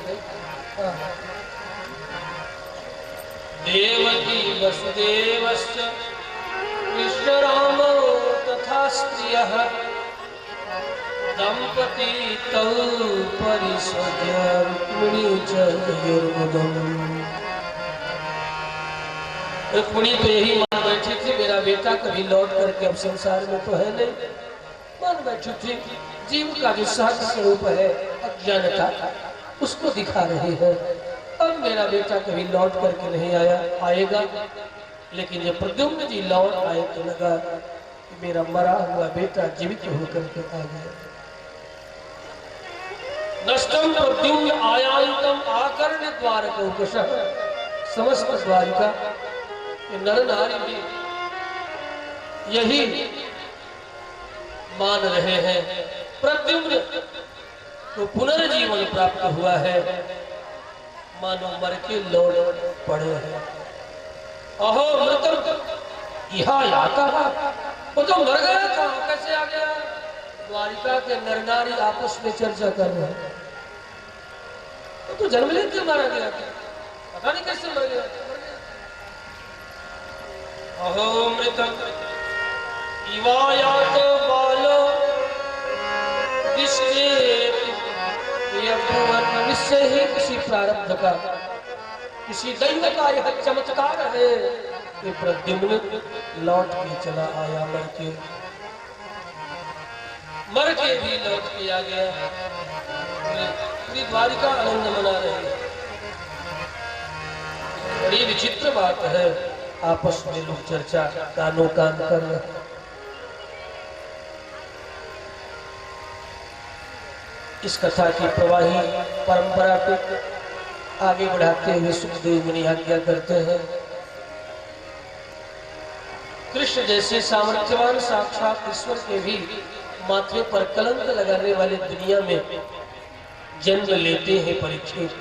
देवकी वसुदेवस्य कृष्णरामौ तथा स्त्रियः दंपती तौ परिषद् रुक्मिणी च ययवदम्। रुक्मिणी तो यही मान बैठी थी मेरा बेटा कभी लौट करके अब संसार में तो है नहीं। मान बैठी थी जीव का जो सहज स्वरूप है अज्ञानता उसको दिखा रही है। अब मेरा बेटा कभी लौट करके नहीं आया, आएगा। लेकिन जब प्रद्युम्न जी लौट आए तो लगा कि मेरा मरा हुआ बेटा जीवित होकर के आ गया। नष्टम प्रद्युम्न आयान्तम आकर्ण द्वारकौकशः। समस्त द्वारिका ये नर नारी भी यही मान रहे हैं प्रद्युम्न को पुनर्जीवन प्राप्त हुआ है, मानो मर के लौट पड़े हैं। अहो मृतम यहाँ आता वो तो मर गया था, कैसे आ गया? द्वारिका के नर नारी आपस में चर्चा कर रहे हैं। तो जन्म लेते मारा गया था, पता नहीं कैसे मर गया। अहो मृतम इवायात बालो निश्चय ही किसी प्रारब्ध का, किसी दैव का यह चमत्कार है कि प्रद्युम्न लौट के चला आया मर के। मर के भी लौट के आ गया। पूरी द्वारिका आनंद मना रही है। बड़ी विचित्र बात है, आपस में लोग चर्चा कानों कान कर रहे हैं। इस कथा की प्रवाही परंपरा को आगे बढ़ाते हुए सुखदेव मुनि आज्ञा करते हैं, कृष्ण जैसे सामर्थ्यवान साक्षात ईश्वर के भी माथे पर कलंक लगाने वाले दुनिया में जन्म लेते हैं परीक्षित।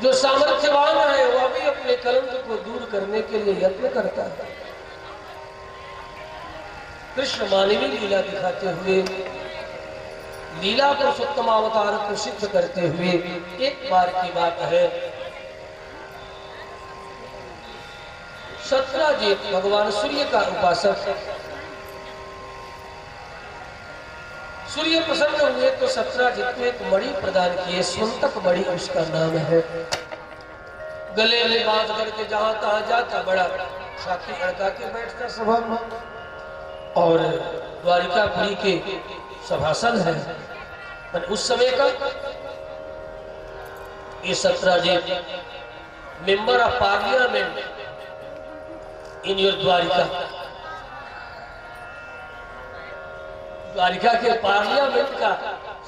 जो सामर्थ्यवान है वह भी अपने कलंक को दूर करने के लिए यत्न करता है। कृष्ण मानवीय लीला दिखाते हुए, लीला पुरुषोत्तम अवतार को सिद्ध करते हुए एक बार की बात है, सत्यजीत भगवान सूर्य का उपासक, सूर्य प्रसन्न हुए तो सत्यजीत को एक मणि प्रदान किए, स्वंतक मणि उसका नाम है। गले में बांध करके जहां तहां जाता, बड़ा छाती अड़का के बैठता सभा में, और द्वारिकापुरी के सभासद है। पर उस समय का ये Satyajit member of parliament in your Dwarka, Dwarka के पार्लियामेंट का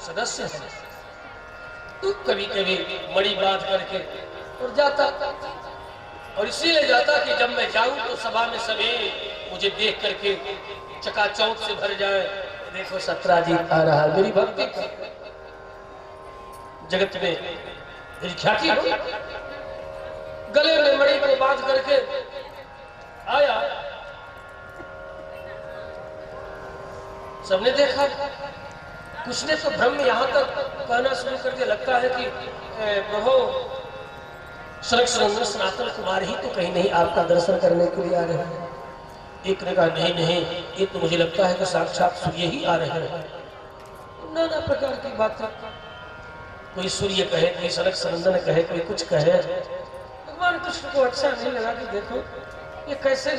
सदस्य है। तो कभी कभी मणि बांध करके और जाता, और इसीलिए जाता कि जब मैं जाऊं तो सभा में सभी मुझे देख करके चकाचौंध से भर जाए, देखो सत्यजीत आ रहा। मेरी भक्ति जगत में मेरी ख्याति हो। गले में मणि को बांध करके आया, सबने देखा। कुछ ने तो भ्रम में यहां तक कहना शुरू करके लगता है कि प्रभु सनक सनातन कुमार ही तो कहीं नहीं आपका दर्शन करने के लिए आ रहे हैं। एक ने कहा नहीं नहीं, ये तो मुझे लगता है कि साक्षात सूर्य ही आ रहे हैं। नाना प्रकार की बातें, कोई सूर्य कहे, कोई सनक सनंदन कहे, कोई कुछ कहे। भगवान कृष्ण को अच्छा नहीं लगा कि देखो ये कैसे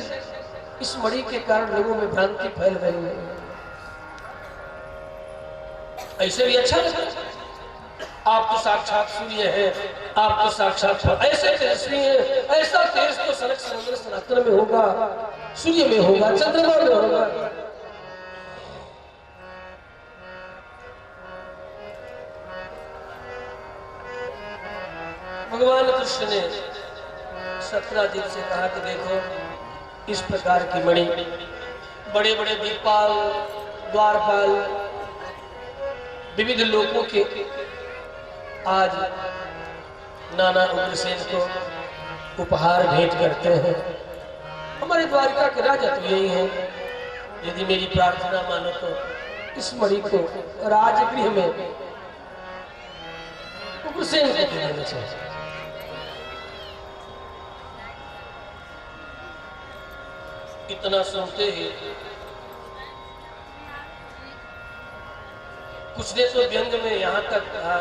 इस मणि के कारण लोगों में भ्रांति फैल रही है। ऐसे भी अच्छा लगा, आप तो साक्षात सूर्य है, आप तो साक्षात ऐसे तेजस्वी है, ऐसा तेज तो सनक सनंदन सनातन में होगा, सूर्य में होगा, चंद्रमा में होगा। भगवान कृष्ण ने सत्यजीत से कहा कि देखो इस प्रकार की मणि, बड़े बड़े दीपाल द्वारपाल विविध लोगों के आज नाना उग्रसेन को उपहार भेंट करते हैं। हमारे द्वारिका के राजा तो यही है। यदि मेरी प्रार्थना मानो तो इस मणि को राजगृह में उग्रसेन को दे देना चाहिए। इतना सुनते ही कुछ ने तो व्यंग में यहां तक कहा,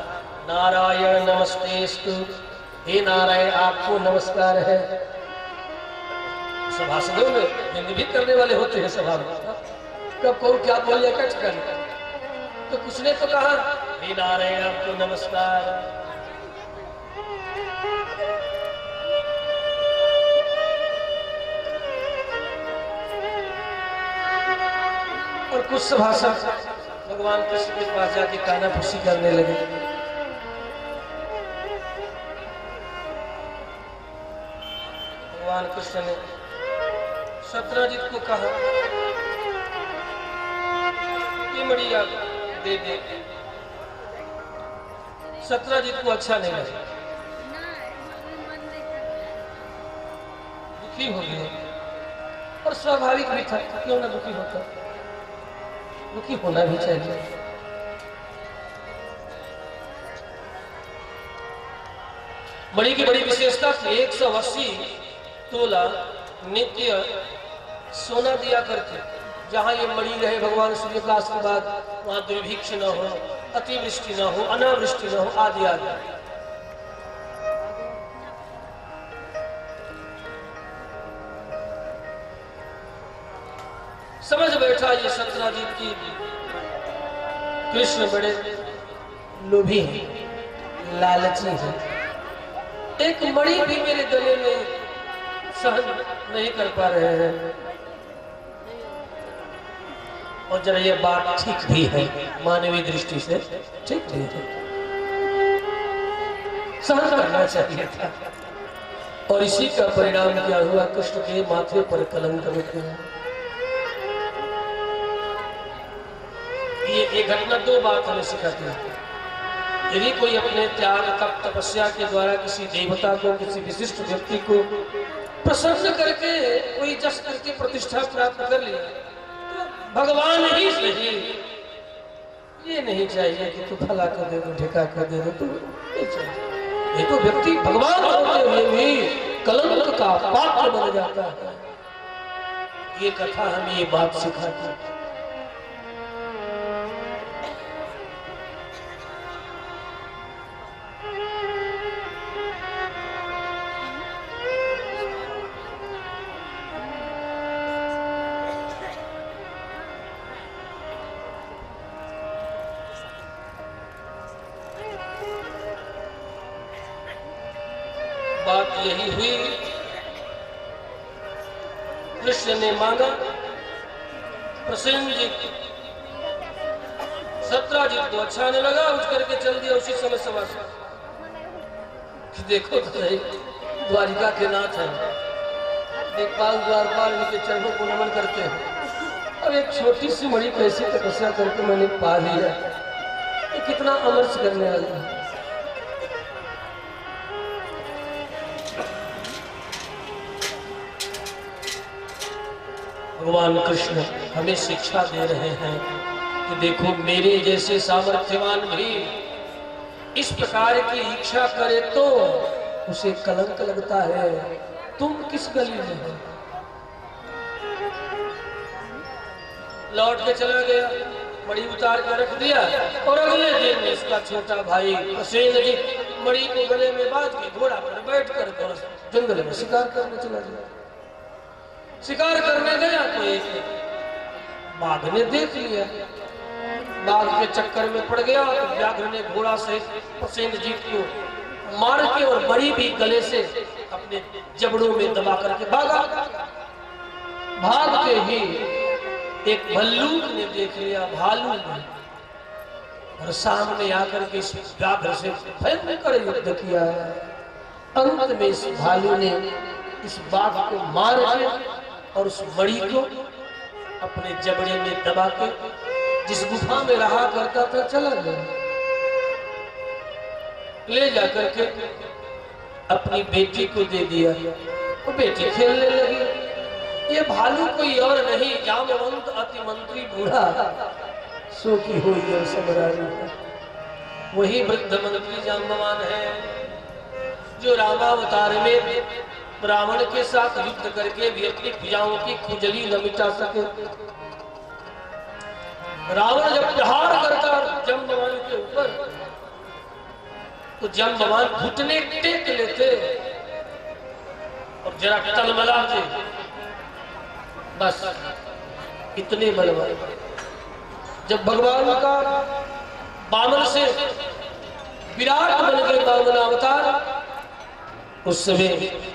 नारायण नमस्तेस्तु, हे नारायण आपको नमस्कार है। सभासदों में व्यंग भी करने वाले होते हैं सभा में, कब कौन क्या बोले कट कर। तो कुछ ने तो कहा हे नारायण आपको नमस्कार, और कुछ सभासद भगवान कृष्ण के पास जाके कानाफूसी करने लगे। भगवान कृष्ण ने सत्यजीत को कहा कि मणि आप दे दे। सत्यजीत को अच्छा नहीं लगा, दुखी हो गए, और स्वाभाविक भी था, क्यों ना दुखी होता, दुखी होना भी चाहिए। मणि की बड़ी विशेषता थी, 180 तोला नित्य सोना दिया करते। जहां ये मणि रहे भगवान सूर्यप्रकाश के बाद, वहां दुर्भिक्ष न हो, अतिवृष्टि न हो, अनावृष्टि न हो, आदि आदि। समझ बैठे बैठा ये सत्राजित की कृष्ण बड़े लोभी हैं, लालची हैं। एक मणि भी मेरे गले में सहन नहीं कर पा रहे हैं। और जरा ये बात ठीक भी है, मानवीय दृष्टि से ठीक नहीं है, सहन करना चाहिए था। और इसी का परिणाम क्या हुआ, कृष्ण के माथे पर कलंक मिट गया। ये घटना दो बात हमें सिखाती है। यदि कोई अपने त्याग तप तपस्या के द्वारा किसी देवता को, किसी विशिष्ट व्यक्ति को प्रसन्न करके कोई जस करके प्रतिष्ठा प्राप्त कर लिया, तो भगवान ही सही, ये नहीं चाहिए कि तू फला कर दे दो, ढिका कर दे दो, तो नहीं चाहिए। ये तो व्यक्ति भगवान होते हुए भी कलंक का पात्र बन जाता है। ये कथा हमें ये बात सिखाती है। बात यही हुई, कृष्ण ने मांगा, प्रसेनजीत सत्राजित को अच्छा नहीं लगा, उठ करके चल दिया उसी समय समाचार कि देखो तो सही, द्वारिका के नाथ हैं, देखभाल द्वारपाल उनके चरणों को नमन करते हैं। अब एक छोटी सी मणि कैसी तपस्या करके मैंने पा लिया, ये कितना अमर्ष करने वाला है। भगवान कृष्ण हमें शिक्षा दे रहे हैं कि देखो, मेरे जैसे सामर्थ्यवान भी इस प्रकार की इच्छा करे तो उसे कलंक लगता है। तुम किस गली में हो? लौट के चला गया, मणि उतार कर रख दिया। और अगले दिन इसका छोटा भाई प्रसेनजीत मणि को गले में बांध के घोड़ा पर बैठ कर जंगल में शिकार करने चला गया। शिकार करने गया तो एक बाघ ने देख लिया, बाघ के चक्कर में पड़ गया। तो व्याघ्र ने घोड़ा से प्रसेनजीत को मार के और मणि भी गले से अपने जबड़ों में दबा करके भागा। भागते ही एक भल्लूक ने देख लिया, भालू ने, और सामने आकर के इस व्याघ्र से भयंकर युद्ध किया। अंत में इस भालू ने इस बाघ को मार के और उस मणि को अपने जबड़े में दबा के जिस गुफा में रहा करता था चला गया। ले जाकर के अपनी बेटी को दे दिया, वो बेटी खेलने लगी। ये भालू कोई और नहीं, जामवंत अति मंत्री बूढ़ा सो की हुई है समरारी, वही वृद्ध मंत्री जाम्बवान है जो रामावतार में रावण के साथ युद्ध करके भी अपनी भुजाओं की खुजली न मिटा सके। रावण जब प्रहार करता जाम्बवान के ऊपर तो जाम्बवान घुटने टेक लेते और जरा टलमलाते, बस इतने बलवान। जब भगवान का बामन से विराट बन गए बामन अवतार, उस समय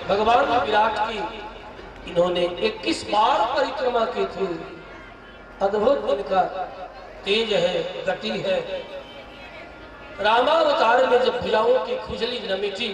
भगवान विराट की इन्होंने 21 बार परिक्रमा की थी। अद्भुत इनका तेज है, गति है। रामावतार में जब भुजाओं की खुजली न मिटी